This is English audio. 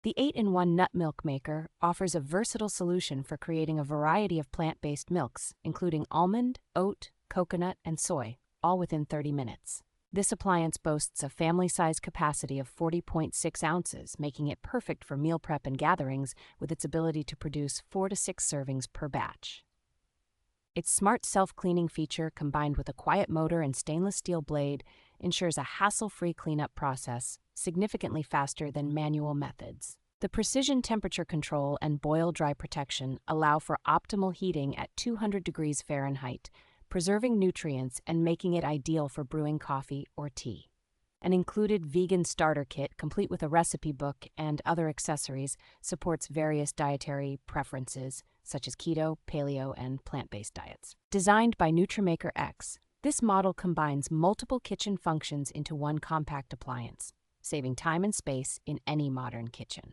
The 8-in-1 nut milk maker offers a versatile solution for creating a variety of plant-based milks, including almond, oat, coconut, and soy, all within 30 minutes. This appliance boasts a family-size capacity of 40.6 ounces, making it perfect for meal prep and gatherings with its ability to produce 4 to 6 servings per batch. Its smart self-cleaning feature, combined with a quiet motor and stainless steel blade, ensures a hassle-free cleanup process, significantly faster than manual methods. The precision temperature control and boil-dry protection allow for optimal heating at 200 degrees Fahrenheit, preserving nutrients and making it ideal for brewing coffee or tea. An included vegan starter kit, complete with a recipe book and other accessories, supports various dietary preferences, such as keto, paleo, and plant-based diets. Designed by Nutrimakerx, this model combines multiple kitchen functions into one compact appliance, saving time and space in any modern kitchen.